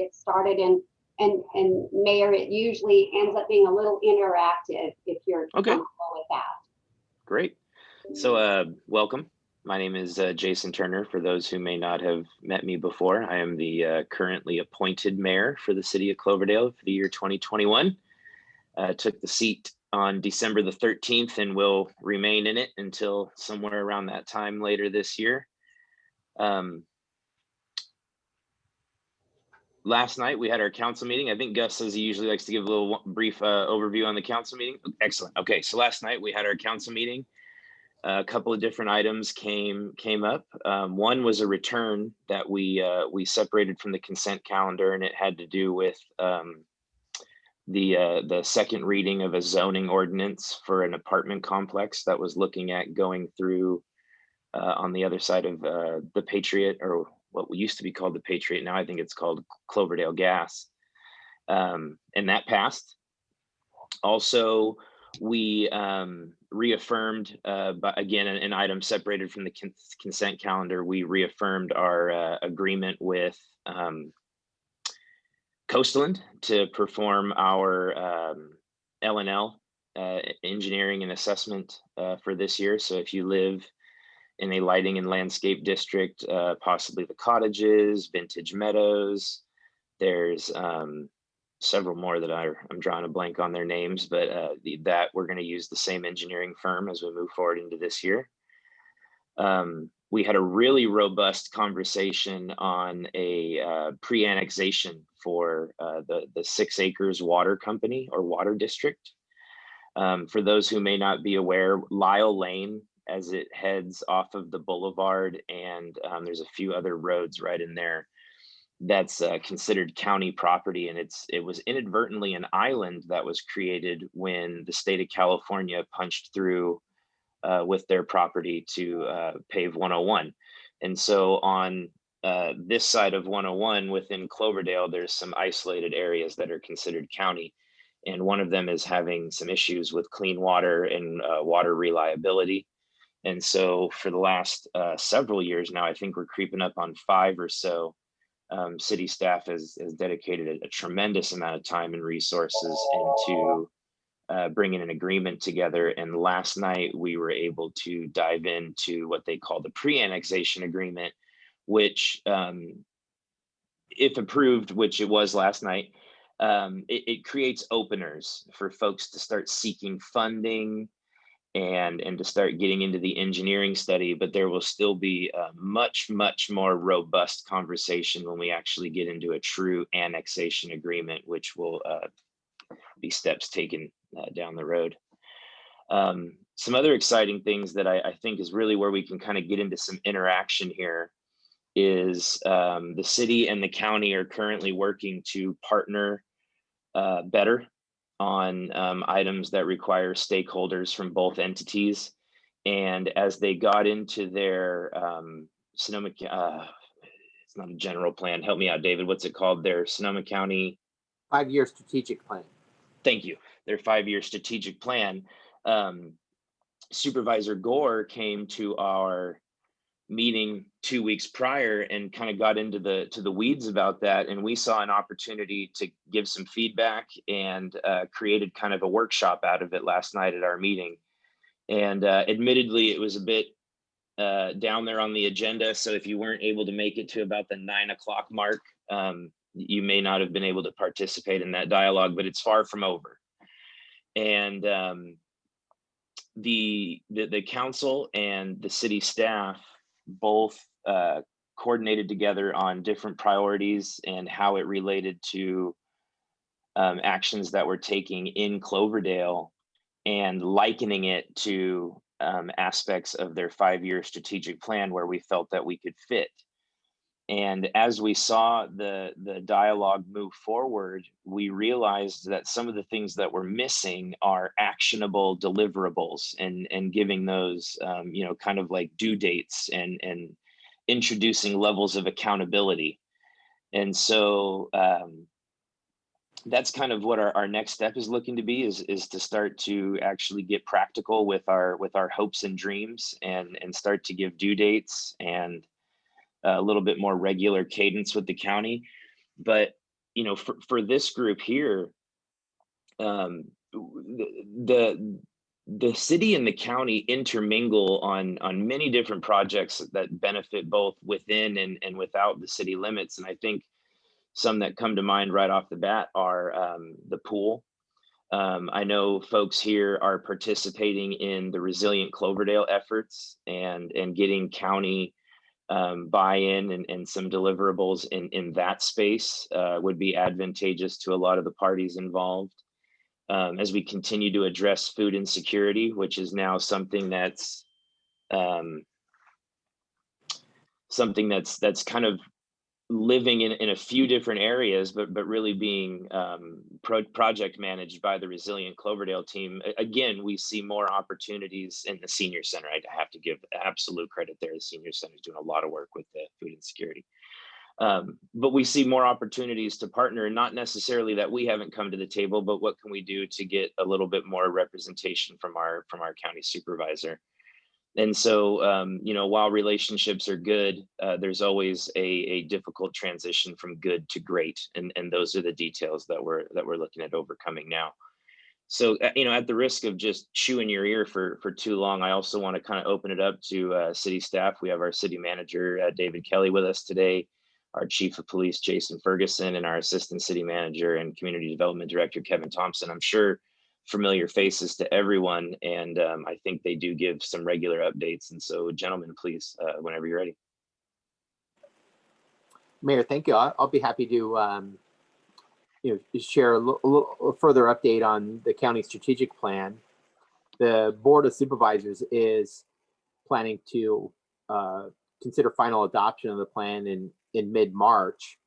get started. And Mayor, it usually ends up being a little interactive if you're comfortable with that. Great. So welcome. My name is Jason Turner. For those who may not have met me before, I am the currently appointed mayor for the city of Cloverdale for the year 2021. Took the seat on December the 13th and will remain in it until somewhere around that time later this year. Last night we had our council meeting. I think Gus says he usually likes to give a little brief overview on the council meeting. Excellent. Okay, so last night we had our council meeting. A couple of different items came up. One was a return that we separated from the consent calendar, and it had to do with the second reading of a zoning ordinance for an apartment complex that was looking at going through on the other side of the Patriot, or what used to be called the Patriot. Now I think it's called Cloverdale Gas, and that passed. Also, we reaffirmed, but again, an item separated from the consent calendar, we reaffirmed our agreement with Coastland to perform our L&L engineering and assessment for this year. So if you live in a lighting and landscape district, possibly the Cottages, Vintage Meadows, there's several more that I'm drawing a blank on their names, but that we're going to use the same engineering firm as we move forward into this year. We had a really robust conversation on a pre-annexation for the 6 acres water company or water district. For those who may not be aware, Lyle Lane, as it heads off of the boulevard, and there's a few other roads right in there, that's considered county property, and it was inadvertently an island that was created when the state of California punched through with their property to pave 101. And so on this side of 101 within Cloverdale, there's some isolated areas that are considered county, and one of them is having some issues with clean water and water reliability. And so for the last several years now, I think we're creeping up on 5 or so. City staff has dedicated a tremendous amount of time and resources into bringing an agreement together. And last night we were able to dive into what they call the pre-annexation agreement, which, if approved, which it was last night, it creates openers for folks to start seeking funding and to start getting into the engineering study, but there will still be a much more robust conversation when we actually get into a true annexation agreement, which will be steps taken down the road. Some other exciting things that I think is really where we can kind of get into some interaction here is the city and the county are currently working to partner better on items that require stakeholders from both entities. And as they got into their Sonoma, it's not a general plan, help me out, David, what's it called? Their Sonoma County 5-year strategic plan. Thank you. Their 5-year strategic plan. Supervisor Gore came to our meeting 2 weeks prior and kind of got into the weeds about that, and we saw an opportunity to give some feedback and created kind of a workshop out of it last night at our meeting. And admittedly, it was a bit down there on the agenda, so if you weren't able to make it to about the 9 o'clock mark, you may not have been able to participate in that dialogue, but it's far from over. And the council and the city staff both coordinated together on different priorities and how it related to actions that we're taking in Cloverdale, and likening it to aspects of their 5-year strategic plan where we felt that we could fit. And as we saw the dialogue move forward, we realized that some of the things that we're missing are actionable deliverables, and giving those, kind of like due dates and introducing levels of accountability. And so that's kind of what our next step is looking to be, is to start to actually get practical with our hopes and dreams, and start to give due dates and a little bit more regular cadence with the county. But for this group here, the city and the county intermingle on many different projects that benefit both within and without the city limits. And I think some that come to mind right off the bat are the pool. I know folks here are participating in the Resilient Cloverdale efforts and getting county buy-in and some deliverables in that space would be advantageous to a lot of the parties involved. As we continue to address food insecurity, which is now something that's kind of living in a few different areas, but really being project managed by the Resilient Cloverdale team. Again, we see more opportunities in the senior center. I have to give absolute credit there. The senior center is doing a lot of work with the food insecurity. But we see more opportunities to partner, and not necessarily that we haven't come to the table, but what can we do to get a little bit more representation from our county supervisor. And so, while relationships are good, there's always a difficult transition from good to great, and those are the details that we're looking at overcoming now. So, at the risk of just chewing your ear for too long, I also want to kind of open it up to city staff. We have our city manager, David Kelly, with us today, our chief of police, Jason Ferguson, and our assistant city manager and community development director, Kevin Thompson. I'm sure familiar faces to everyone, and I think they do give some regular updates. And so, gentlemen, please, whenever you're ready. Mayor, thank you. I'll be happy to share a little further update on the county strategic plan. The Board of Supervisors is planning to consider final adoption of the plan in mid-March.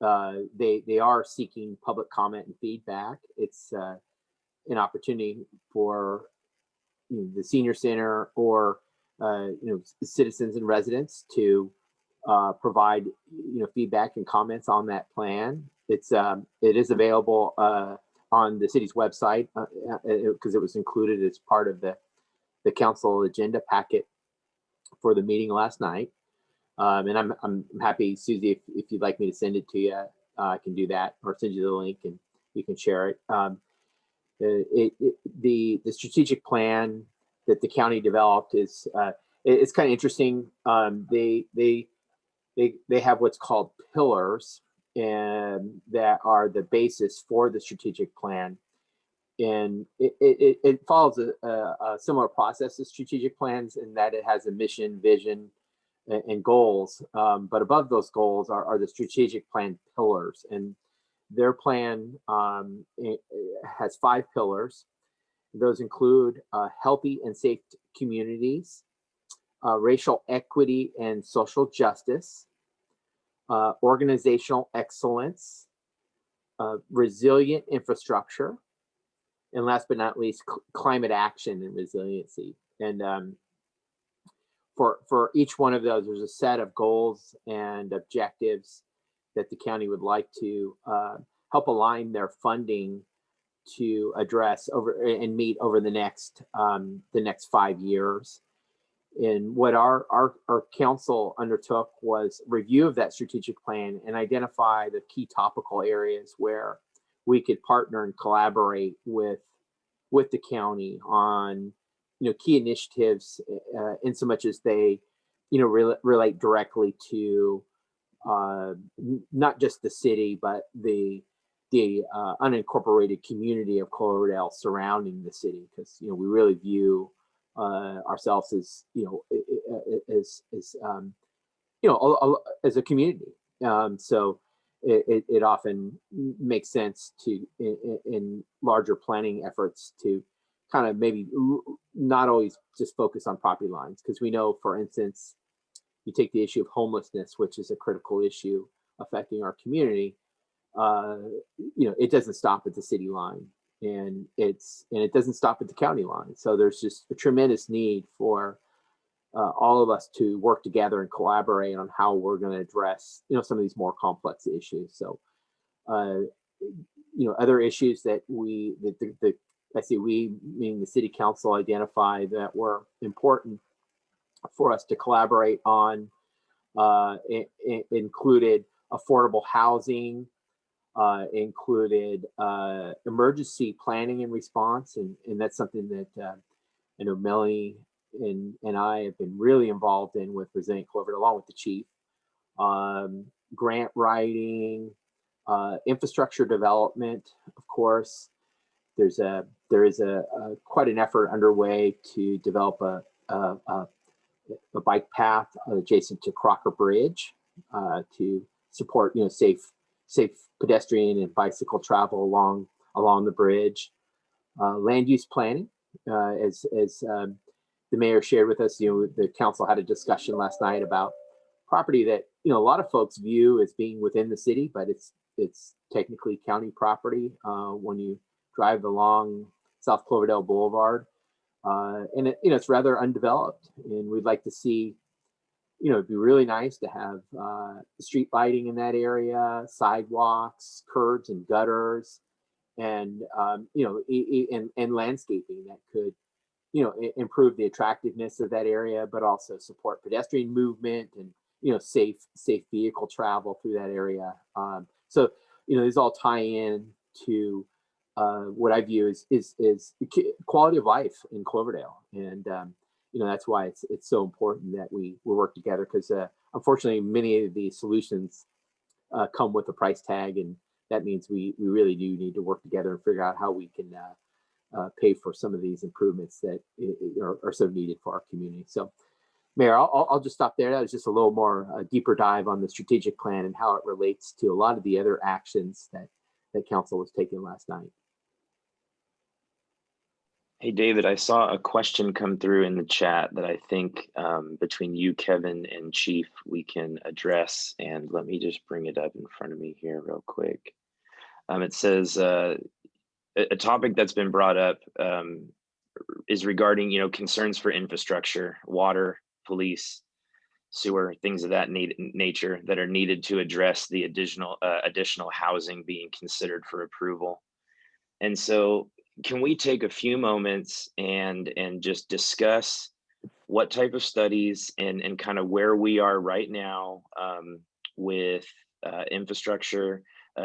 They are seeking public comment and feedback. It's an opportunity for the senior center or citizens and residents to provide feedback and comments on that plan. It is available on the city's website because it was included as part of the council agenda packet for the meeting last night. And I'm happy, Susie, if you'd like me to send it to you, I can do that, or send you the link and you can share it. The strategic plan that the county developed is it's kind of interesting. They have what's called pillars, and that are the basis for the strategic plan, and it follows a similar process as strategic plans in that it has a mission, vision, and goals. But above those goals are the strategic plan pillars, and their plan has 5 pillars. Those include healthy and safe communities, racial equity and social justice, organizational excellence, resilient infrastructure, and last but not least, climate action and resiliency. And for each one of those, there's a set of goals and objectives that the county would like to help align their funding to address over and meet over the next 5 years. And what our council undertook was review of that strategic plan and identify the key topical areas where we could partner and collaborate with the county on key initiatives, in so much as they relate directly to not just the city, but the unincorporated community of Cloverdale surrounding the city, because we really view ourselves as as a community. So it often makes sense to in larger planning efforts to kind of maybe not always just focus on property lines, because we know, for instance, you take the issue of homelessness, which is a critical issue affecting our community. It doesn't stop at the city line, and it doesn't stop at the county line. So there's just a tremendous need for all of us to work together and collaborate on how we're going to address some of these more complex issues. So other issues that we meaning the city council identified that were important for us to collaborate on included affordable housing, included emergency planning and response, and that's something that I know Melanie and I have been really involved in with Resilient Cloverdale, along with the chief. Grant writing, infrastructure development, of course. There is a quite an effort underway to develop a bike path adjacent to Crocker Bridge to support safe pedestrian and bicycle travel along the bridge. Land use planning, as the mayor shared with us, the council had a discussion last night about property that a lot of folks view as being within the city, but it's technically county property when you drive along South Cloverdale Boulevard, and it's rather undeveloped, and we'd like to see. It'd be really nice to have street lighting in that area, sidewalks, curbs, and gutters, and and landscaping that could improve the attractiveness of that area, but also support pedestrian movement and safe vehicle travel through that area. So these all tie in to what I view is quality of life in Cloverdale, and that's why it's so important that we work together, because unfortunately many of the solutions come with a price tag, and that means we really do need to work together and figure out how we can pay for some of these improvements that are so needed for our community. So, Mayor, I'll just stop there. That was just a little more deeper dive on the strategic plan and how it relates to a lot of the other actions that council was taking last night. Hey, David, I saw a question come through in the chat that I think between you, Kevin, and Chief, we can address. And let me just bring it up in front of me here real quick. It says, a topic that's been brought up is regarding, concerns for infrastructure, water, police, sewer, things of that nature that are needed to address the additional housing being considered for approval. And so, can we take a few moments and just discuss what type of studies and kind of where we are right now with infrastructure?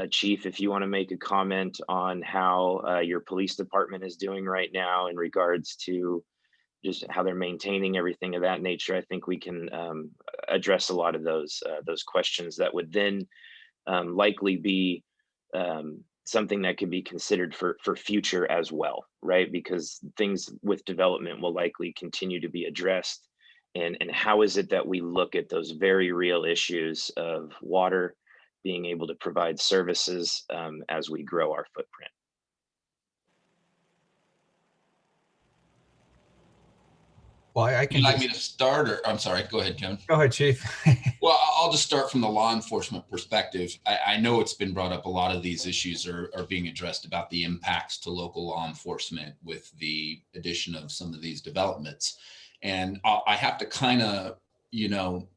Chief, if you want to make a comment on how your police department is doing right now in regards to just how they're maintaining everything of that nature, I think we can address a lot of those questions that would then likely be something that could be considered for future as well, right? Because things with development will likely continue to be addressed. And how is it that we look at those very real issues of water, being able to provide services as we grow our footprint? Well, I can. Would you like me to start, or I'm sorry, go ahead, Kevin. Go ahead, Chief. Well, I'll just start from the law enforcement perspective. I know it's been brought up, a lot of these issues are being addressed about the impacts to local law enforcement with the addition of some of these developments. And I have to kind of,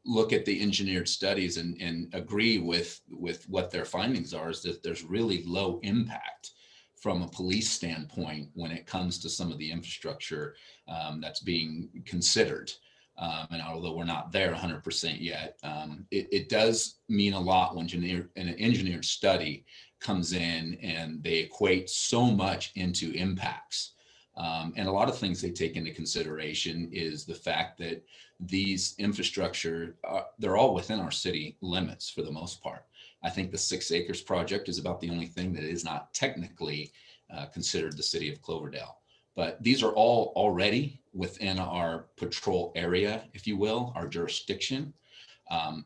look at the engineered studies and agree with what their findings are, is that there's really low impact from a police standpoint when it comes to some of the infrastructure that's being considered. And although we're not there 100% yet, it does mean a lot when an engineered study comes in and they equate so much into impacts. And a lot of things they take into consideration is the fact that these infrastructure, they're all within our city limits for the most part. I think the 6 acres project is about the only thing that is not technically considered the city of Cloverdale. But these are all already within our patrol area, if you will, our jurisdiction.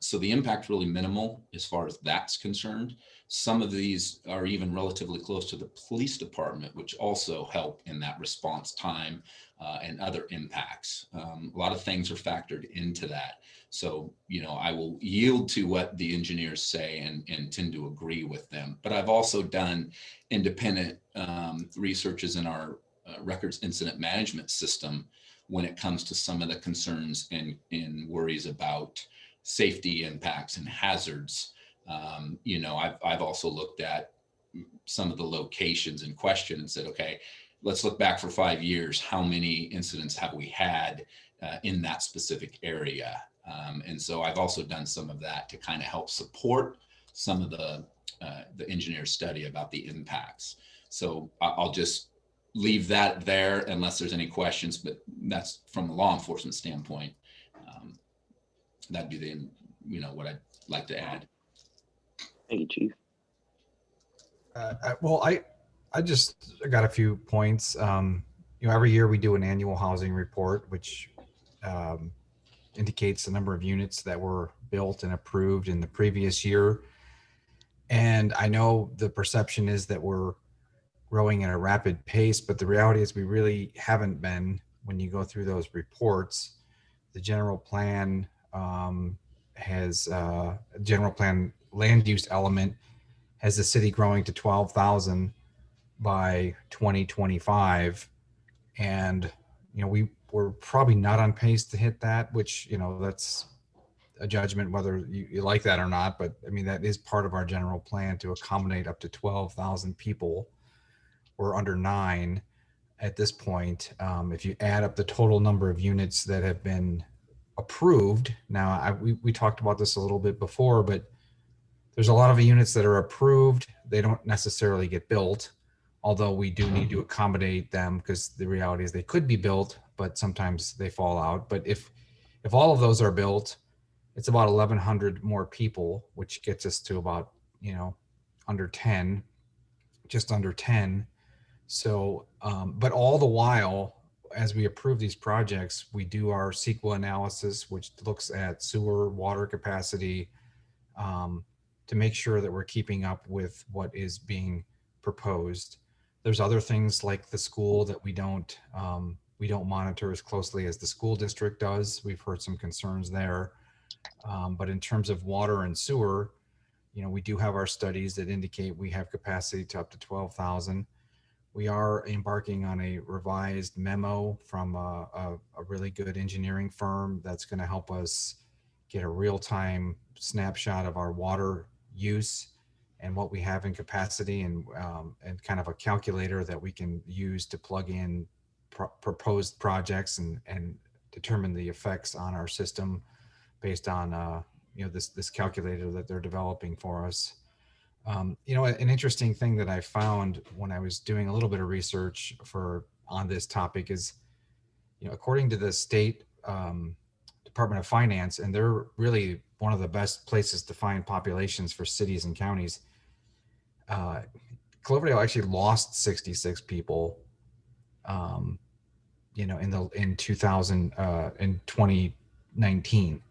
So the impact really minimal as far as that's concerned. Some of these are even relatively close to the police department, which also help in that response time and other impacts. A lot of things are factored into that. So, I will yield to what the engineers say and tend to agree with them. But I've also done independent researches in our records incident management system when it comes to some of the concerns and worries about safety impacts and hazards. I've also looked at some of the locations in question and said, okay, let's look back for 5 years. How many incidents have we had in that specific area? And so I've also done some of that to kind of help support some of the the engineer's study about the impacts. So I'll just leave that there unless there's any questions, but that's from a law enforcement standpoint. That'd be the, what I'd like to add. Thank you, Chief. Well, I just got a few points. Every year we do an annual housing report, which indicates the number of units that were built and approved in the previous year. And I know the perception is that we're growing at a rapid pace, but the reality is we really haven't been. When you go through those reports, the general plan has general plan land use element has the city growing to 12,000 by 2025. And, we're probably not on pace to hit that, which, that's a judgment whether you like that or not. But I mean, that is part of our general plan to accommodate up to 12,000 people. We're under 9 at this point. If you add up the total number of units that have been approved, now we talked about this a little bit before, but there's a lot of units that are approved. They don't necessarily get built, although we do need to accommodate them because the reality is they could be built, but sometimes they fall out. But if all of those are built, it's about 1,100 more people, which gets us to about, under 10, just under 10. So, but all the while, as we approve these projects, we do our CEQA analysis, which looks at sewer, water capacity, to make sure that we're keeping up with what is being proposed. There's other things like the school that we don't monitor as closely as the school district does. We've heard some concerns there. But in terms of water and sewer, we do have our studies that indicate we have capacity to up to 12,000. We are embarking on a revised memo from a really good engineering firm that's going to help us get a real-time snapshot of our water use and what we have in capacity, and kind of a calculator that we can use to plug in proposed projects and determine the effects on our system based on this calculator that they're developing for us. An interesting thing that I found when I was doing a little bit of research on this topic is, according to the state Department of Finance, and they're really one of the best places to find populations for cities and counties, Cloverdale actually lost 66 people, in 2019.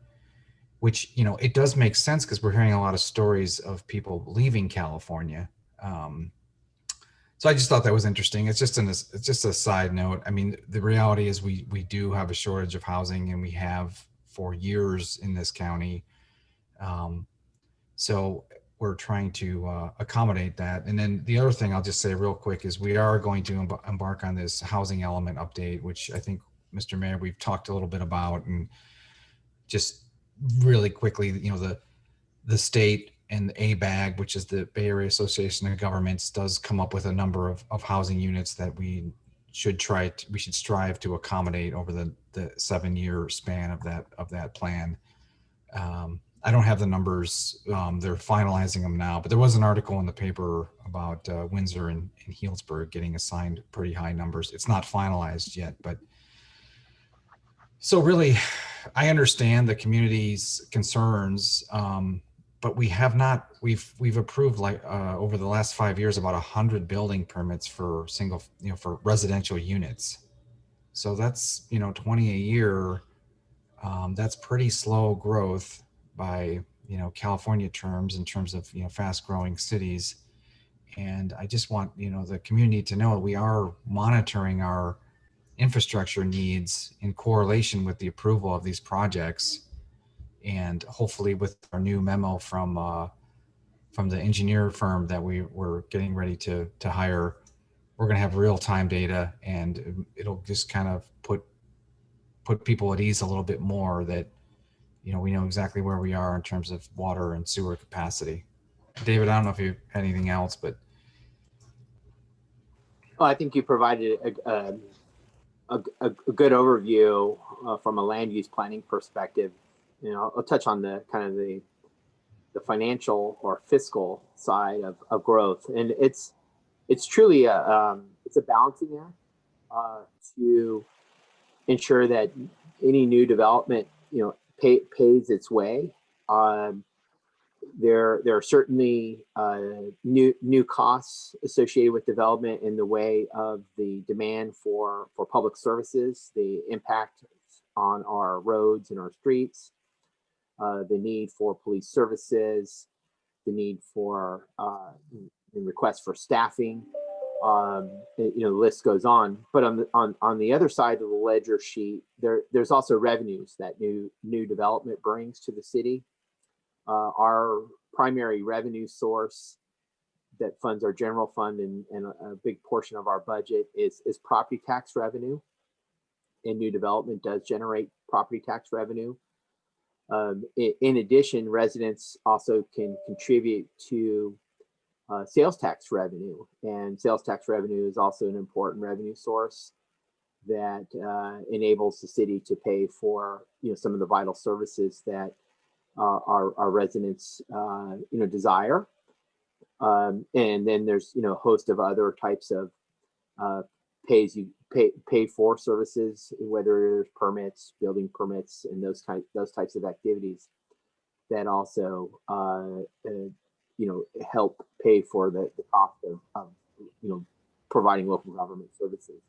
Which, it does make sense because we're hearing a lot of stories of people leaving California. So I just thought that was interesting. It's just a side note. I mean, the reality is we do have a shortage of housing, and we have for years in this county. So we're trying to accommodate that. And then the other thing I'll just say real quick is we are going to embark on this housing element update, which I think, Mr. Mayor, we've talked a little bit about. And just really quickly, the state and the ABAG, which is the Bay Area Association of Governments, does come up with a number of housing units that we should strive to accommodate over the 7-year span of that plan. I don't have the numbers. They're finalizing them now, but there was an article in the paper about Windsor and Healdsburg getting assigned pretty high numbers. It's not finalized yet, but so really, I understand the community's concerns, but we have not. We've approved over the last 5 years about 100 building permits for for residential units. So that's 20 a year. That's pretty slow growth by California terms, in terms of fast growing cities. And I just want the community to know we are monitoring our infrastructure needs in correlation with the approval of these projects. And hopefully with our new memo from the engineer firm that we're getting ready to hire, we're going to have real-time data, and it'll just kind of put people at ease a little bit more that we know exactly where we are in terms of water and sewer capacity. David, I don't know if you had anything else, but I think you provided a good overview from a land use planning perspective. I'll touch on the kind of the the financial or fiscal side of growth. And it's truly it's a balancing act to ensure that any new development, pays its way. There are certainly new costs associated with development in the way of the demand for public services, the impact on our roads and our streets, the need for police services, the need for and requests for staffing. The list goes on. But on the other side of the ledger sheet, there's also revenues that new development brings to the city. Our primary revenue source that funds our general fund and a big portion of our budget is property tax revenue. And new development does generate property tax revenue. In addition, residents also can contribute to sales tax revenue, and sales tax revenue is also an important revenue source that enables the city to pay for some of the vital services that our residents desire. And then there's a host of other types of pay for services, whether there's permits, building permits, and those types of activities that also help pay for the cost of providing local government services.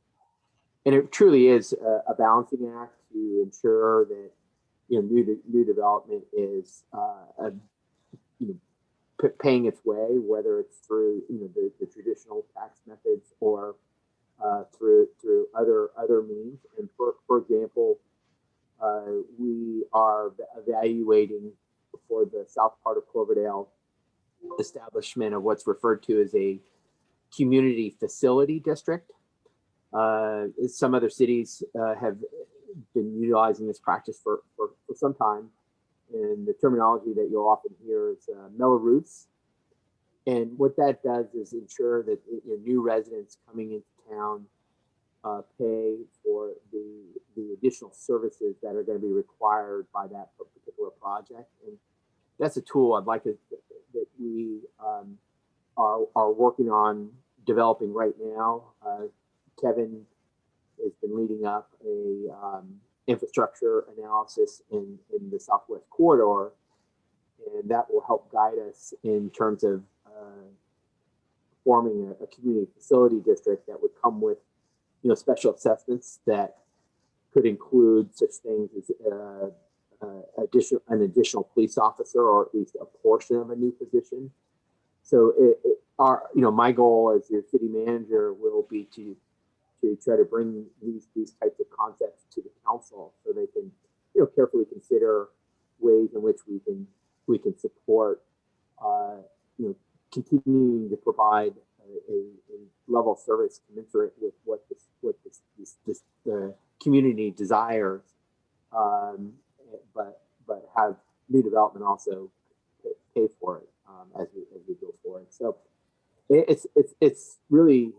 And it truly is a balancing act to ensure that new development is paying its way, whether it's through the traditional tax methods or through other means. And for example, we are evaluating for the south part of Cloverdale establishment of what's referred to as a community facility district. Some other cities have been utilizing this practice for some time, and the terminology that you'll often hear is mellow roofs. And what that does is ensure that new residents coming into town pay for the additional services that are going to be required by that particular project. And that's a tool I'd like that we are working on developing right now. Kevin has been leading up a infrastructure analysis in the Southwest Corridor, and that will help guide us in terms of forming a community facility district that would come with special assessments that could include such things as an additional police officer, or at least a portion of a new position. So my goal as your city manager will be to try to bring these types of concepts to the council so they can carefully consider ways in which we can support continuing to provide a level of service commensurate with what the community desires, but have new development also pay for it as we go forward. So it's really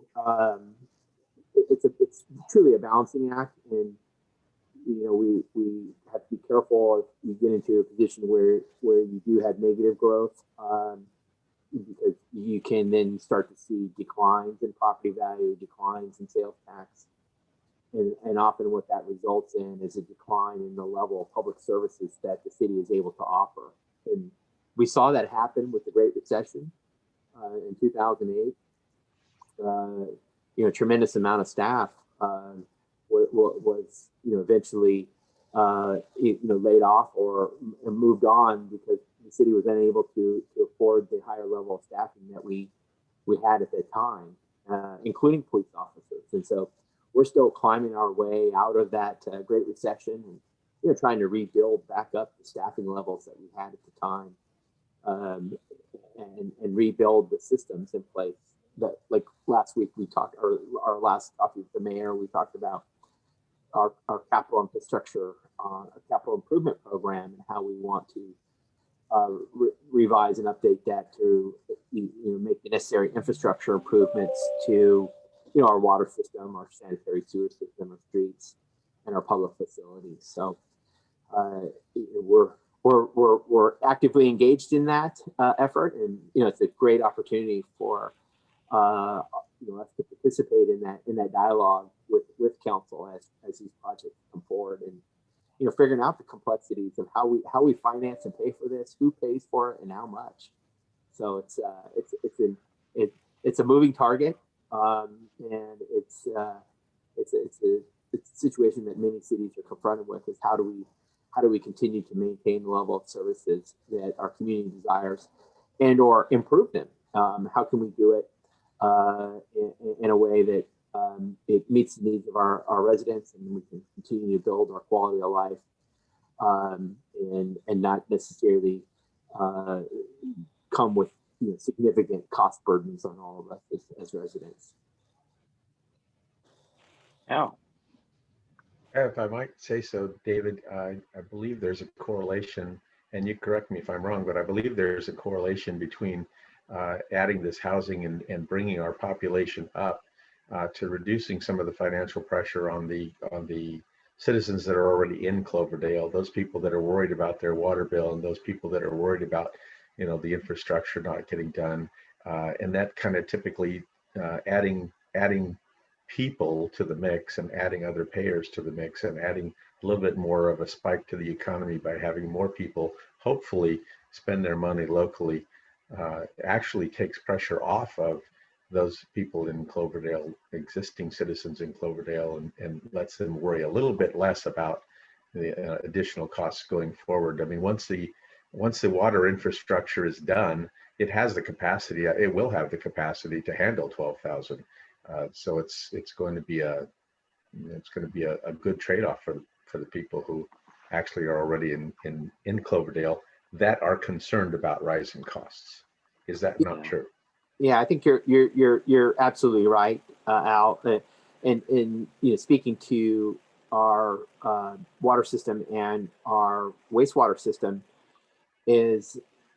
it's truly a balancing act, and we have to be careful if you get into a position where you do have negative growth, because you can then start to see declines in property value, declines in sales tax, and often what that results in is a decline in the level of public services that the city is able to offer. And we saw that happen with the Great Recession in 2008. A tremendous amount of staff was eventually laid off or moved on because the city was unable to afford the higher level of staffing that we had at that time, including police officers. And so we're still climbing our way out of that Great Recession, and trying to rebuild back up the staffing levels that we had at the time, and rebuild the systems in place. That, like last week we talked, or our last Coffee with the Mayor, we talked about our capital infrastructure, a capital improvement program, and how we want to revise and update that to make the necessary infrastructure improvements to our water system, our sanitary sewer system, our streets, and our public facilities. So we're actively engaged in that effort, and it's a great opportunity for us to participate in that dialogue with council as these projects come forward, and figuring out the complexities of how we finance and pay for this, who pays for it, and how much. So it's a moving target, and it's a situation that many cities are confronted with, is how do we continue to maintain the level of services that our community desires and or improve them? How can we do it in a way that it meets the needs of our residents, and we can continue to build our quality of life, and not necessarily come with significant cost burdens on all of us as residents. Yeah. If I might say so, David, I believe there's a correlation, and you correct me if I'm wrong, but I believe there's a correlation between adding this housing and bringing our population up to reducing some of the financial pressure on the citizens that are already in Cloverdale, those people that are worried about their water bill, and those people that are worried about the infrastructure not getting done, and that kind of typically adding people to the mix and adding other payers to the mix and adding a little bit more of a spike to the economy by having more people hopefully spend their money locally actually takes pressure off of those people in Cloverdale, existing citizens in Cloverdale, and lets them worry a little bit less about the additional costs going forward. I mean, once the water infrastructure is done, it has the capacity, it will have the capacity to handle 12,000. So it's going to be a good trade-off for the people who actually are already in Cloverdale that are concerned about rising costs. Is that not true? Yeah, I think you're absolutely right, Al. And speaking to our water system and our wastewater system and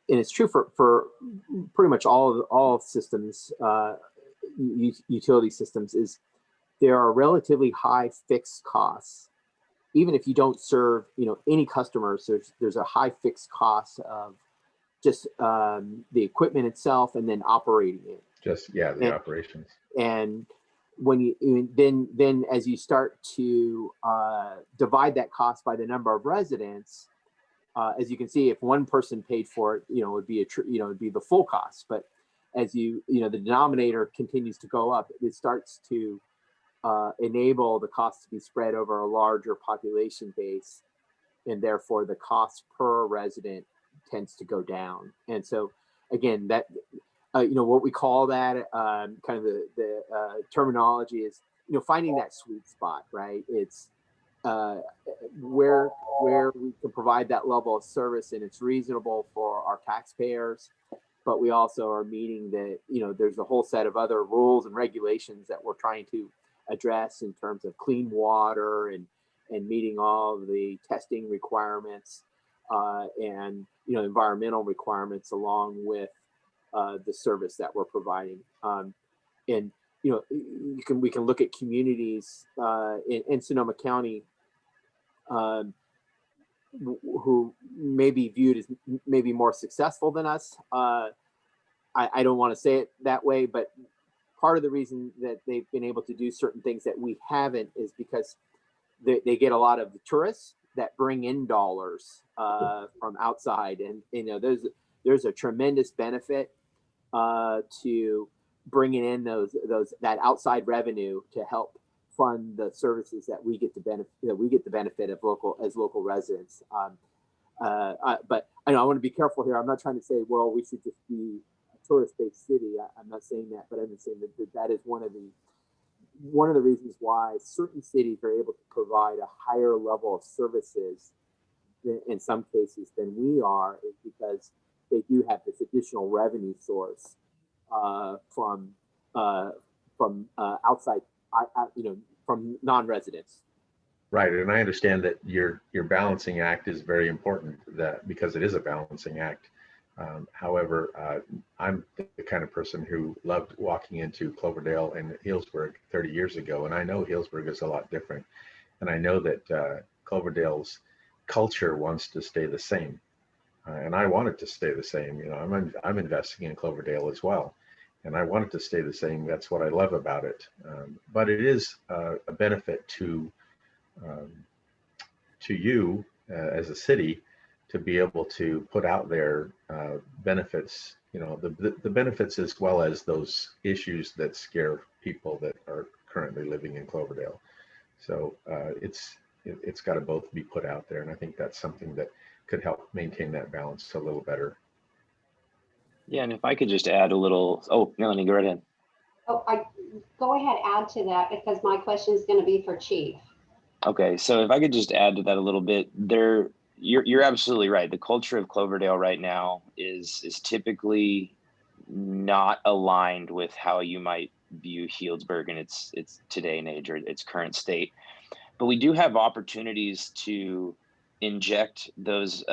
it's true for pretty much all systems, utility systems, is there are relatively high fixed costs. Even if you don't serve any customers, there's a high fixed cost of just the equipment itself and then operating it. The operations. And when you then as you start to divide that cost by the number of residents, as you can see, if one person paid for it, it would be it'd be the full cost. But as the denominator continues to go up, it starts to enable the cost to be spread over a larger population base, and therefore the cost per resident tends to go down. And so again, that what we call that kind of the terminology is finding that sweet spot, right? It's where we can provide that level of service and it's reasonable for our taxpayers, but we also are meeting the there's a whole set of other rules and regulations that we're trying to address in terms of clean water and meeting all of the testing requirements and environmental requirements along with the service that we're providing. And we can look at communities in Sonoma County who may be viewed as maybe more successful than us. I don't want to say it that way, but part of the reason that they've been able to do certain things that we haven't is because they get a lot of the tourists that bring in dollars from outside, and there's a tremendous benefit to bringing in that outside revenue to help fund the services that we get the benefit of local residents. But I know I want to be careful here. I'm not trying to say, well, we should just be a tourist-based city. I'm not saying that, but I'm just saying that is one of the reasons why certain cities are able to provide a higher level of services in some cases than we are, is because they do have this additional revenue source from outside, from non-residents. Right, and I understand that your balancing act is very important, because it is a balancing act. However, I'm the kind of person who loved walking into Cloverdale and Healdsburg 30 years ago, and I know Healdsburg is a lot different. And I know that Cloverdale's culture wants to stay the same. and I want it to stay the same. I'm investing in Cloverdale as well, and I want it to stay the same. That's what I love about it. But it is a benefit um, to you as a city to be able to put out there benefits, the benefits as well as those issues that scare people that are currently living in Cloverdale. So it's got to both be put out there, and I think that's something that could help maintain that balance a little better. Yeah, and if I could just add a little, oh, Melanie, go right ahead. Oh, go ahead, add to that, because my question is going to be for Chief. Okay, so if I could just add to that a little bit, you're absolutely right. The culture of Cloverdale right now is typically not aligned with how you might view Healdsburg in its today and age, or its current state. But we do have opportunities to inject those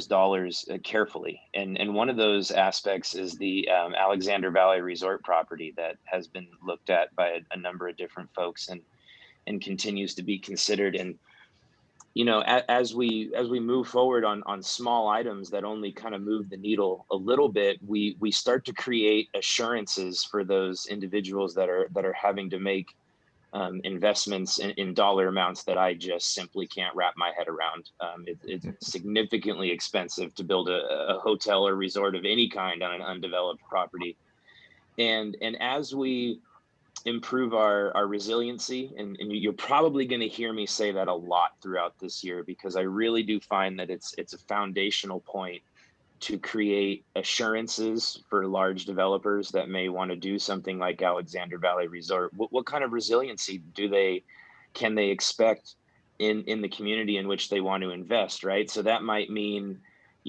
dollars carefully, and one of those aspects is the Alexander Valley Resort property that has been looked at by a number of different folks and continues to be considered. And as we move forward on small items that only kind of move the needle a little bit, we start to create assurances for those individuals that are having to make investments in dollar amounts that I just simply can't wrap my head around. It's significantly expensive to build a hotel or resort of any kind on an undeveloped property. And as we improve our resiliency, and you're probably going to hear me say that a lot throughout this year, because I really do find that it's a foundational point to create assurances for large developers that may want to do something like Alexander Valley Resort. What kind of resiliency can they expect in the community in which they want to invest, right? So that might mean,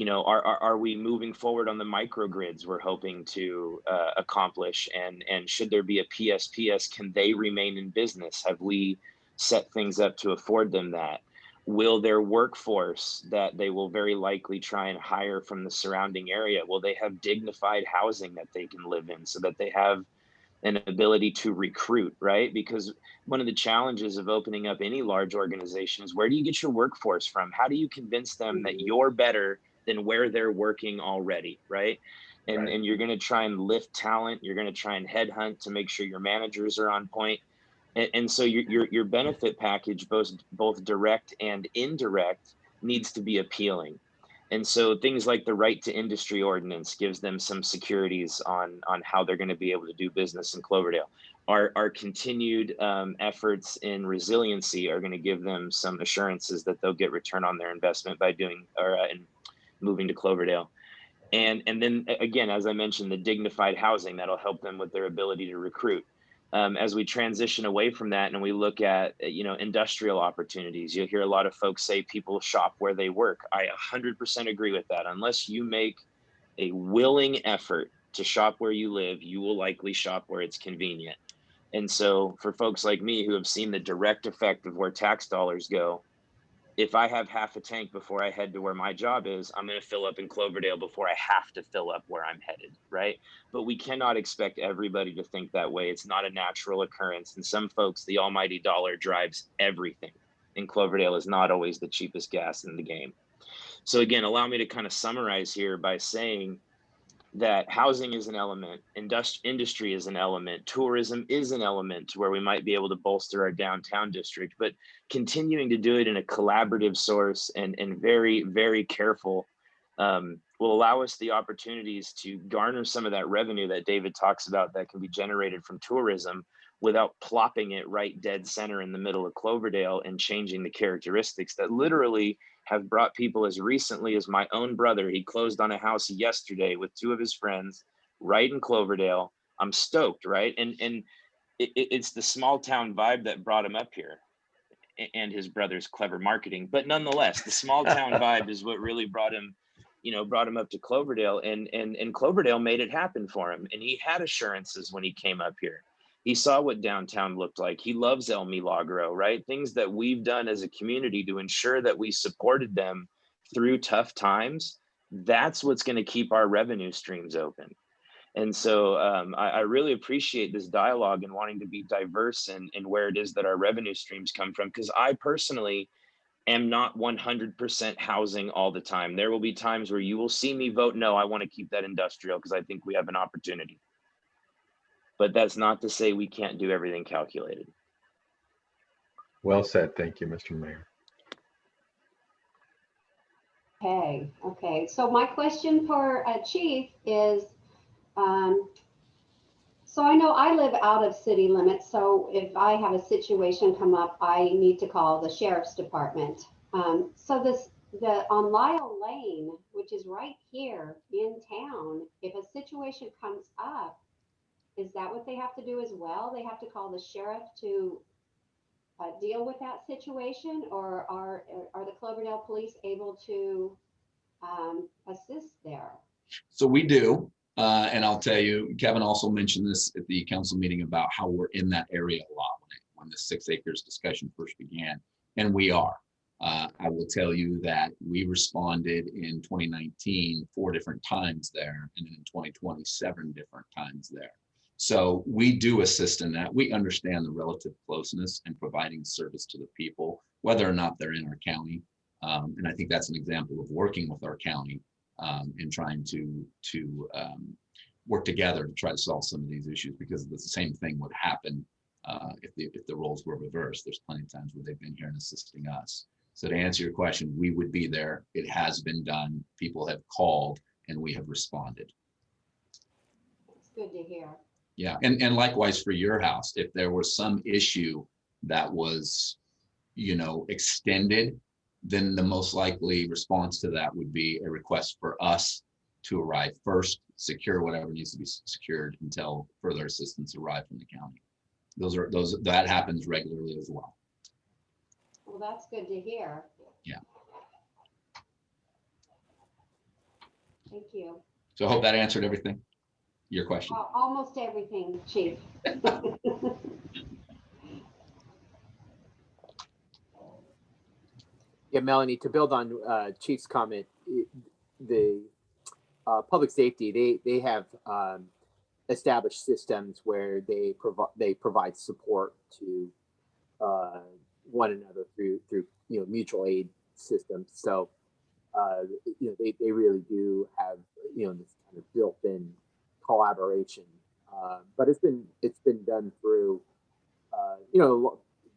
are we moving forward on the microgrids we're hoping to accomplish? And should there be a PSPS, can they remain in business? Have we set things up to afford them that? Will their workforce that they will very likely try and hire from the surrounding area, will they have dignified housing that they can live in so that they have an ability to recruit, right? Because one of the challenges of opening up any large organization is, where do you get your workforce from? How do you convince them that you're better than where they're working already, right? And you're going to try and lift talent. You're going to try and headhunt to make sure your managers are on point. And so your benefit package, both direct and indirect, needs to be appealing. And so things like the right to industry ordinance gives them some securities on how they're going to be able to do business in Cloverdale. Our continued efforts in resiliency are going to give them some assurances that they'll get return on their investment by moving to Cloverdale. And then again, as I mentioned, the dignified housing that'll help them with their ability to recruit. As we transition away from that and we look at, industrial opportunities, you'll hear a lot of folks say people shop where they work. I 100% agree with that. Unless you make a willing effort to shop where you live, you will likely shop where it's convenient. And so for folks like me who have seen the direct effect of where tax dollars go, if I have half a tank before I head to where my job is, I'm going to fill up in Cloverdale before I have to fill up where I'm headed, right? But we cannot expect everybody to think that way. It's not a natural occurrence. And some folks, the almighty dollar drives everything. And Cloverdale is not always the cheapest gas in the game. So again, allow me to kind of summarize here by saying that housing is an element, industry is an element, tourism is an element where we might be able to bolster our downtown district, but continuing to do it in a collaborative source and very, very careful will allow us the opportunities to garner some of that revenue that David talks about that can be generated from tourism without plopping it right dead center in the middle of Cloverdale and changing the characteristics that literally have brought people, as recently as my own brother. He closed on a house yesterday with two of his friends right in Cloverdale. I'm stoked, right? And it's the small town vibe that brought him up here, and his brother's clever marketing. But nonetheless, the small town vibe is what really brought him up to Cloverdale, and Cloverdale made it happen for him. And he had assurances when he came up here. He saw what downtown looked like. He loves El Milagro, right? Things that we've done as a community to ensure that we supported them through tough times. That's what's going to keep our revenue streams open. And so I really appreciate this dialogue and wanting to be diverse in where it is that our revenue streams come from, because I personally am not 100% housing all the time. There will be times where you will see me vote no, I want to keep that industrial because I think we have an opportunity. But that's not to say we can't do everything calculated. Well said. Thank you, Mr. Mayor. Okay. So my question for Chief is, so I know I live out of city limits, so if I have a situation come up, I need to call the sheriff's department. So on Lyle Lane, which is right here in town, if a situation comes up, is that what they have to do as well? They have to call the sheriff to deal with that situation, or are the Cloverdale police able to assist there? So we do. And I'll tell you, Kevin also mentioned this at the council meeting about how we're in that area a lot when the 6 acres discussion first began, and we are. I will tell you that we responded in 2019 4 different times there, and in 2020 7 different times there. So we do assist in that. We understand the relative closeness and providing service to the people, whether or not they're in our county. And I think that's an example of working with our county and trying to work together to try to solve some of these issues, because the same thing would happen if the roles were reversed. There's plenty of times where they've been here and assisting us. So to answer your question, we would be there. It has been done. People have called and we have responded. It's good to hear. Yeah, and likewise for your house, if there was some issue that was, extended, then the most likely response to that would be a request for us to arrive first, secure whatever needs to be secured until further assistance arrive from the county. That happens regularly as well. Well, that's good to hear. Yeah. Thank you. So I hope that answered everything. Your question. Almost everything, Chief. Yeah, Melanie, to build on Chief's comment, the public safety, they have established systems where they provide support to one another through mutual aid systems. So they really do have this kind of built-in collaboration. But it's been done through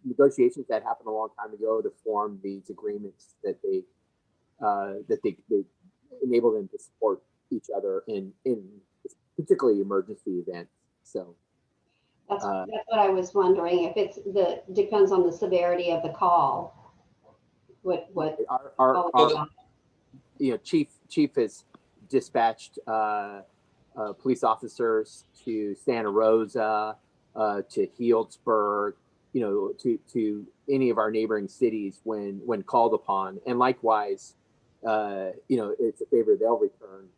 negotiations that happened a long time ago to form these agreements that they enable them to support each other in particularly emergency events. So that's what I was wondering, if it's depends on the severity of the call. Our Chief has dispatched police officers to Santa Rosa, to Healdsburg, to any of our neighboring cities when called upon, and likewise, it's a favor they'll return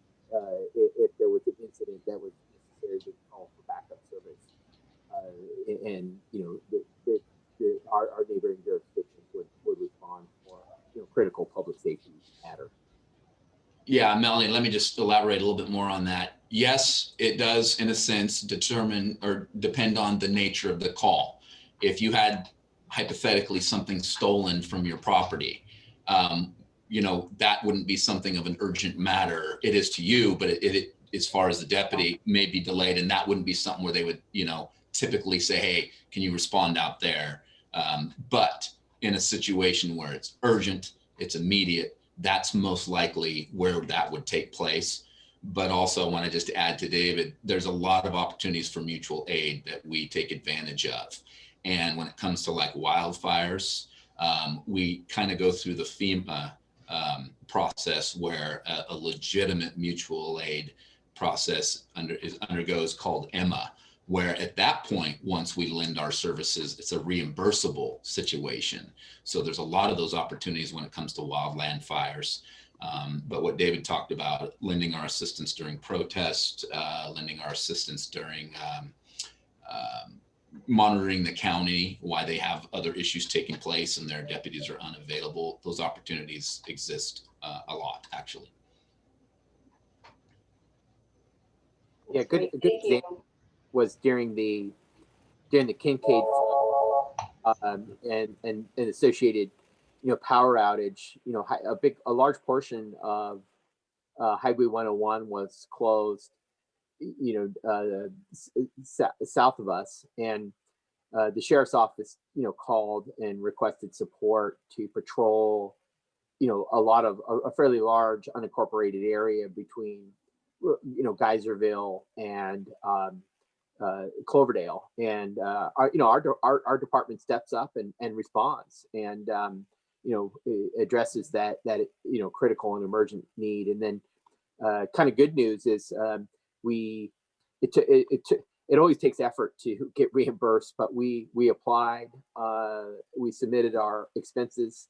if there was an incident that was necessary to call for backup service, and our neighboring jurisdictions would respond for critical public safety matter. Yeah, Melanie, let me just elaborate a little bit more on that. Yes, it does, in a sense, determine or depend on the nature of the call. If you had hypothetically something stolen from your property, that wouldn't be something of an urgent matter. It is to you, but it as far as the deputy may be delayed, and that wouldn't be something where they would, typically say, hey, can you respond out there? But in a situation where it's urgent, it's immediate, that's most likely where that would take place. But also I want to just add to David, there's a lot of opportunities for mutual aid that we take advantage of. And when it comes to like wildfires, we kind of go through the FEMA process where a legitimate mutual aid process undergoes called EMA, where at that point, once we lend our services, it's a reimbursable situation. So there's a lot of those opportunities when it comes to wildland fires. But what David talked about, lending our assistance during protest, lending our assistance during monitoring the county, why they have other issues taking place and their deputies are unavailable, those opportunities exist a lot, actually. Yeah, good example was during the Kincaid and associated power outage, a large portion of Highway 101 was closed, south of us, and the sheriff's office, called and requested support to patrol, a fairly large unincorporated area between, Geyserville and Cloverdale, and our department steps up and responds, and addresses that critical and emergent need. And then kind of good news is it always takes effort to get reimbursed, but we applied, we submitted our expenses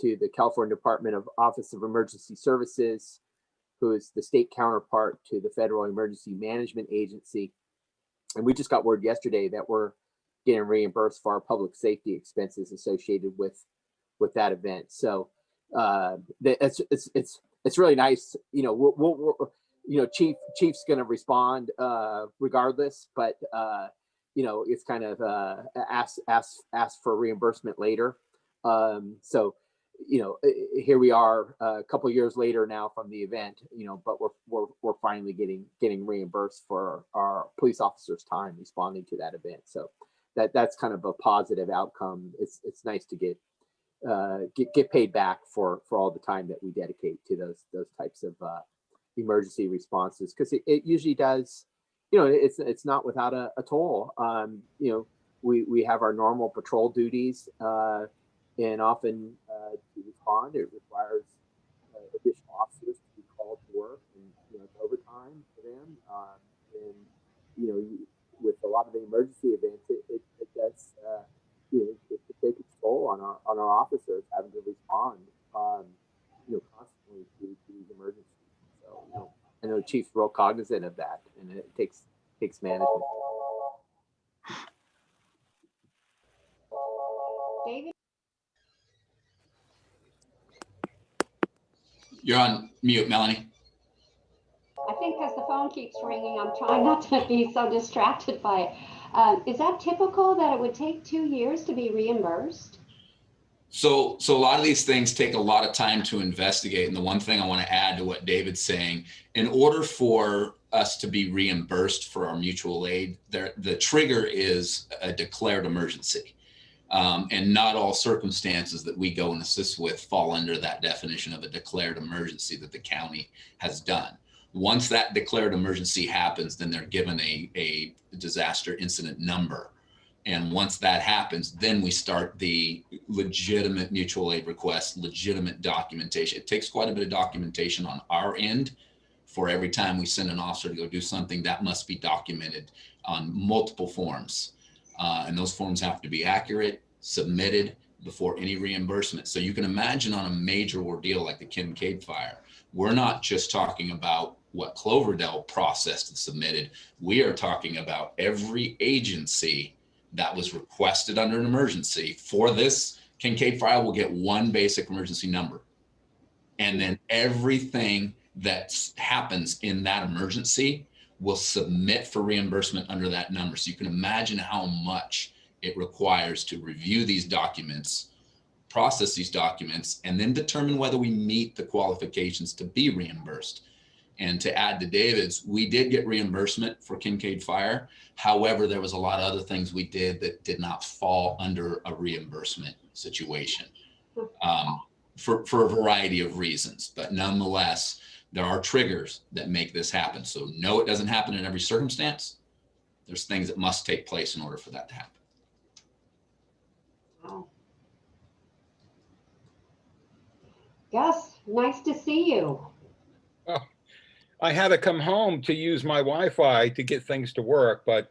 to the California Department of Office of Emergency Services, who is the state counterpart to the Federal Emergency Management Agency. And we just got word yesterday that we're getting reimbursed for our public safety expenses associated with that event. So it's really nice. Chief's going to respond regardless, but it's kind of ask for reimbursement later. So here we are a couple of years later now from the event, but we're finally getting reimbursed for our police officers' time responding to that event. So that's kind of a positive outcome. It's nice to get paid back for all the time that we dedicate to those types of emergency responses, because it usually does, it's not without a toll. We have our normal patrol duties, and often to respond, it requires additional officers to be called to work, and it's overtime for them. And with a lot of the emergency events, it does it take its toll on our officers having to respond constantly to these emergencies. So I know the Chief's real cognizant of that, and it takes management. David? You're on mute, Melanie. I think because the phone keeps ringing, I'm trying not to be so distracted by it. Is that typical that it would take 2 years to be reimbursed? So a lot of these things take a lot of time to investigate. And the one thing I want to add to what David's saying, in order for us to be reimbursed for our mutual aid, the trigger is a declared emergency. And not all circumstances that we go and assist with fall under that definition of a declared emergency that the county has done. Once that declared emergency happens, then they're given a disaster incident number. And once that happens, then we start the legitimate mutual aid request, legitimate documentation. It takes quite a bit of documentation on our end. For every time we send an officer to go do something, that must be documented on multiple forms. And those forms have to be accurate, submitted before any reimbursement. So you can imagine on a major ordeal like the Kincaid fire, we're not just talking about what Cloverdale processed and submitted. We are talking about every agency that was requested under an emergency for this Kincaid fire will get one basic emergency number. And then everything that happens in that emergency will submit for reimbursement under that number. So you can imagine how much it requires to review these documents, process these documents, and then determine whether we meet the qualifications to be reimbursed. And to add to David's, we did get reimbursement for Kincaid fire. However, there was a lot of other things we did that did not fall under a reimbursement situation for a variety of reasons. But nonetheless, there are triggers that make this happen. So no, it doesn't happen in every circumstance. There's things that must take place in order for that to happen. Wow. Gus, nice to see you. Oh, I had to come home to use my Wi-Fi to get things to work, but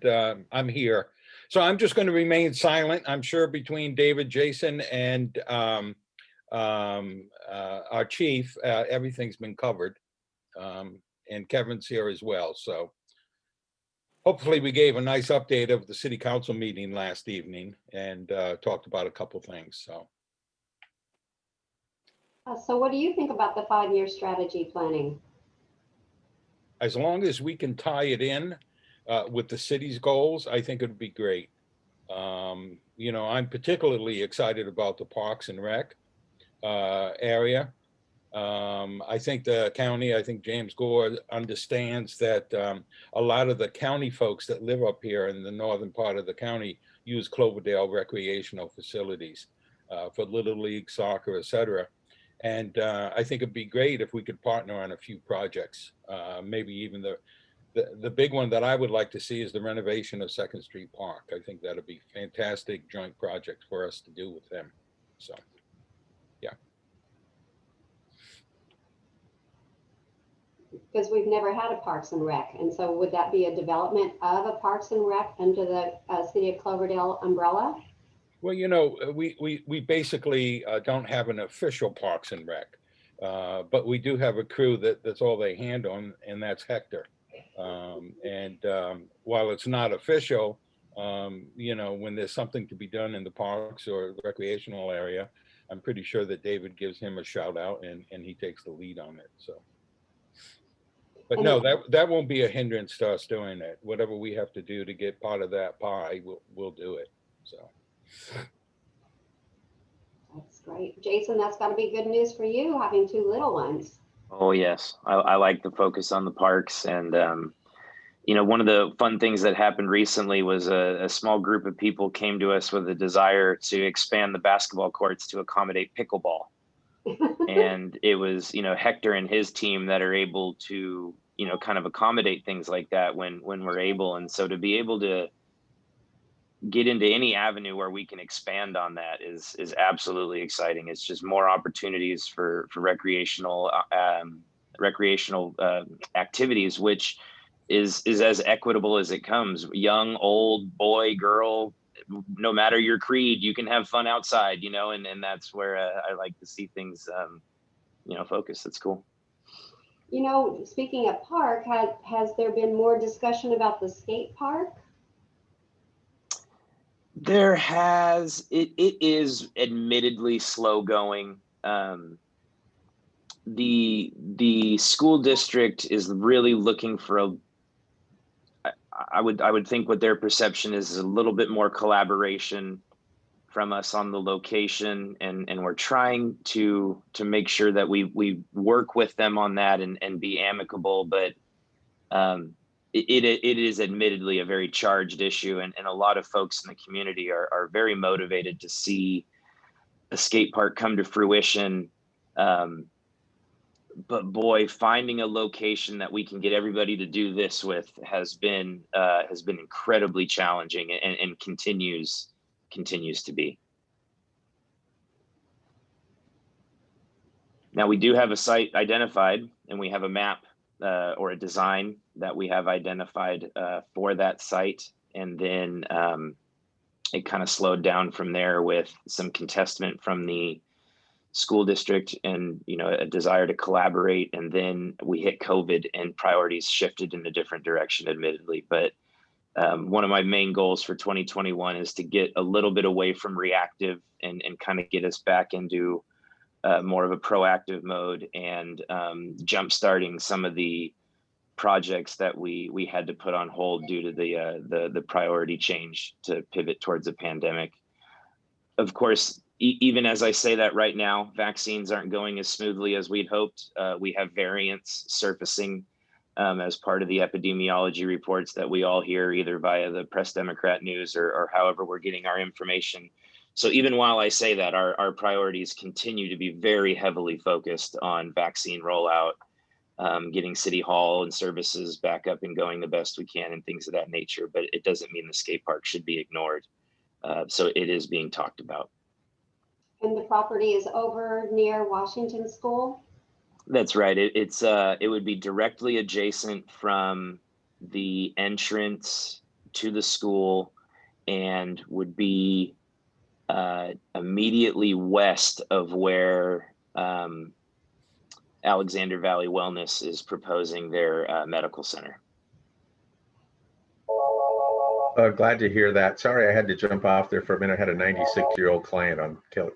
I'm here. So I'm just going to remain silent. I'm sure between David, Jason, and our chief, everything's been covered. And Kevin's here as well. So hopefully we gave a nice update of the city council meeting last evening and talked about a couple things. So what do you think about the 5-year strategy planning? As long as we can tie it in with the city's goals, I think it would be great. I'm particularly excited about the Parks and Rec. area. I think the county, I think James Gore understands that a lot of the county folks that live up here in the northern part of the county use Cloverdale recreational facilities for Little League, soccer, etc. And I think it'd be great if we could partner on a few projects. Maybe even the big one that I would like to see is the renovation of Second Street Park. I think that'd be fantastic joint project for us to do with them. So, yeah. Because we've never had a Parks and Rec. And so would that be a development of a Parks and Rec under the City of Cloverdale umbrella? Well, you know, we basically don't have an official Parks and Rec, but we do have a crew that's all they hand on, and that's Hector. While it's not official, you know, when there's something to be done in the parks or recreational area, I'm pretty sure that David gives him a shout out and he takes the lead on it. So. But no, that won't be a hindrance to us doing it. Whatever we have to do to get part of that pie, we'll do it. So That's great. Jason, that's got to be good news for you, having two little ones. Oh, yes. I like the focus on the parks. And, you know, one of the fun things that happened recently was a small group of people came to us with a desire to expand the basketball courts to accommodate pickleball. And it was, you know, Hector and his team that are able to, you know, kind of accommodate things like that when we're able. And so to be able to get into any avenue where we can expand on that is absolutely exciting. It's just more opportunities for recreational activities, which is as equitable as it comes. Young, old, boy, girl, no matter your creed, you can have fun outside, you know, and that's where I like to see things, you know, focus. That's cool. You know, speaking of park, has there been more discussion about the skate park? There has. It is admittedly slow going. The school district is really looking for I would think what their perception is a little bit more collaboration from us on the location, and we're trying to make sure that we work with them on that and be amicable, but it is admittedly a very charged issue, and a lot of folks in the community are very motivated to see a skate park come to fruition. But boy, finding a location that we can get everybody to do this with has been incredibly challenging, and continues to be. Now we do have a site identified, and we have a map or a design that we have identified for that site, and then it kind of slowed down from there with some contestment from the school district and, you know, a desire to collaborate. And then we hit COVID and priorities shifted in a different direction, admittedly. But one of my main goals for 2021 is to get a little bit away from reactive and kind of get us back into more of a proactive mode, and jump-starting some of the projects that we had to put on hold due to the priority change to pivot towards a pandemic. Of course, even as I say that right now, vaccines aren't going as smoothly as we'd hoped. We have variants surfacing as part of the epidemiology reports that we all hear either via the Press Democrat News or however we're getting our information. So even while I say that, our priorities continue to be very heavily focused on vaccine rollout, getting City Hall and services back up and going the best we can and things of that nature. But it doesn't mean the skate park should be ignored. So it is being talked about. And the property is over near Washington School? That's right. It would be directly adjacent from the entrance to the school, and would be immediately west of where Alexander Valley Wellness is proposing their medical center. Glad to hear that. Sorry, I had to jump off there for a minute. I had a 96-year-old client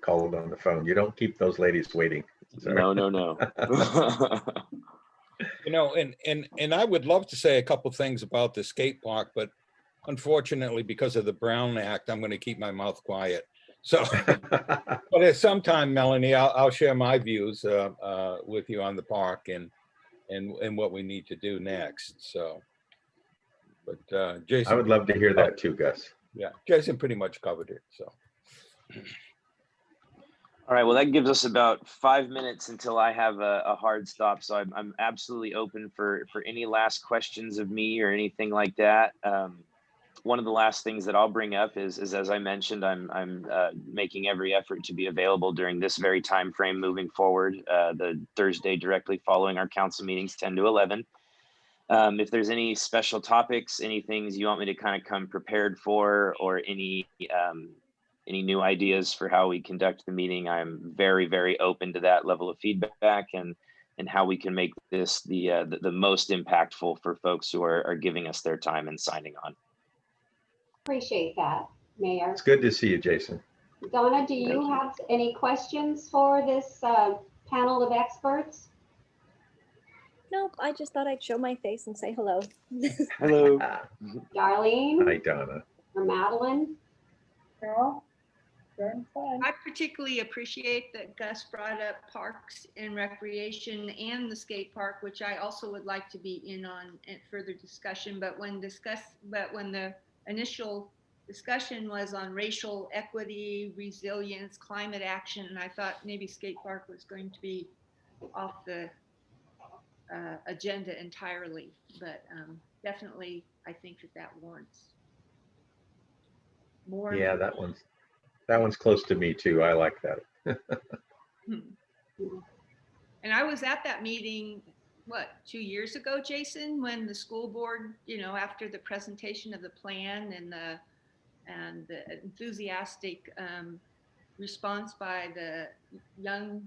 called on the phone. You don't keep those ladies waiting. Sorry. No. You know, and I would love to say a couple things about the skate park, but unfortunately, because of the Brown Act, I'm going to keep my mouth quiet. So, but at some time, Melanie, I'll share my views with you on the park and what we need to do next. So, but Jason, I would love to hear that too, Gus. yeah, Jason pretty much covered it. So, All right, well, that gives us about 5 minutes until I have a hard stop. So I'm absolutely open for any last questions of me or anything like that. One of the last things that I'll bring up is as I mentioned, I'm making every effort to be available during this very time frame moving forward, the Thursday directly following our council meetings, 10 to 11. If there's any special topics, any things you want me to kind of come prepared for, or any new ideas for how we conduct the meeting, I'm very, very open to that level of feedback and how we can make this the most impactful for folks who are giving us their time and signing on. Appreciate that, Mayor. It's good to see you, Jason. Donna, do you have any questions for this panel of experts? Nope, I just thought I'd show my face and say hello. Hello. Darlene? Hi, Donna. Or Madeline? Carol? I particularly appreciate that Gus brought up parks and recreation and the skate park, which I also would like to be in on further discussion. But when the initial discussion was on racial equity, resilience, climate action, and I thought maybe skate park was going to be off the agenda entirely. But definitely, I think that warrants more. Yeah, that one's close to me too. I like that. And I was at that meeting, 2 years ago, Jason, when the school board, after the presentation of the plan and the enthusiastic response by the young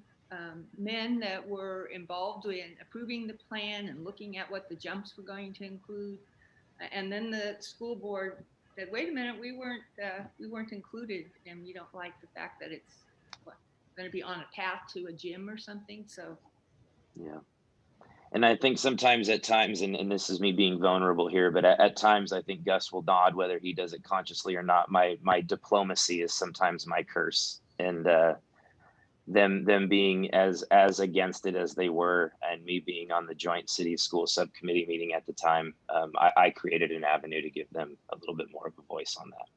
men that were involved in approving the plan and looking at what the jumps were going to include. And then the school board said, wait a minute, we weren't included, and we don't like the fact that it's going to be on a path to a gym or something. So yeah, and I think sometimes at times, and this is me being vulnerable here, but at times I think Gus will nod whether he does it consciously or not. My diplomacy is sometimes my curse, and them being as against it as they were, and me being on the joint city school subcommittee meeting at the time, I created an avenue to give them a little bit more of a voice on that.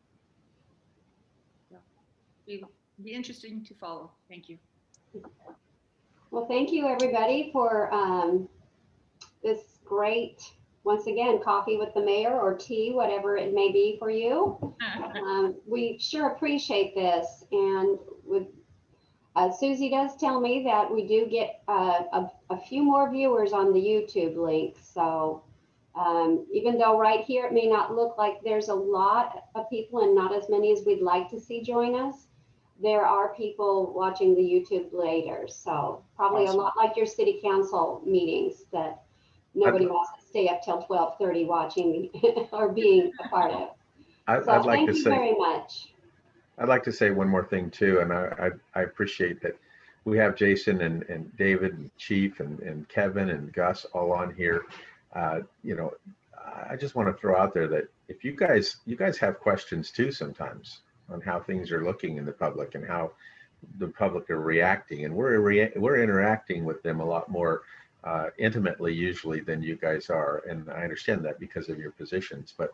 it'll be interesting to follow. Thank you. Well, thank you everybody for this great, once again, coffee with the mayor or tea, whatever it may be for you. We sure appreciate this. And with Susie does tell me that we do get a few more viewers on the YouTube link. So even though right here it may not look like there's a lot of people and not as many as we'd like to see join us, there are people watching the YouTube later. So probably awesome. A lot like your city council meetings that nobody wants to stay up till 12:30 watching or being a part of. I'd like thank to you say very much. I'd like to say one more thing too, and I appreciate that we have Jason and David and Chief and Kevin and Gus all on here. I just want to throw out there that if you guys have questions too sometimes on how things are looking in the public and how the public are reacting, and we're interacting with them a lot more intimately usually than you guys are, and I understand that because of your positions, but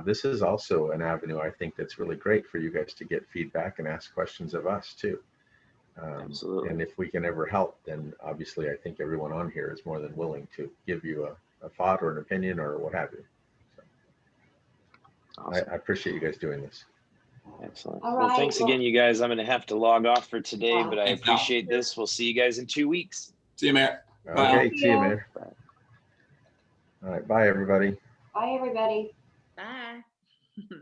this is also an avenue I think that's really great for you guys to get feedback and ask questions of us too. Absolutely. And if we can ever help, then obviously I think everyone on here is more than willing to give you a thought or an opinion or what have you. So awesome. I appreciate you guys doing this. Excellent. All well, right. thanks again, you guys. I'm going to have to log off for today, but I Thanks, appreciate this. We'll see you guys in 2 weeks. See you, Mayor. Okay, see you, man. Bye. All right, bye, everybody. Bye, everybody. Bye.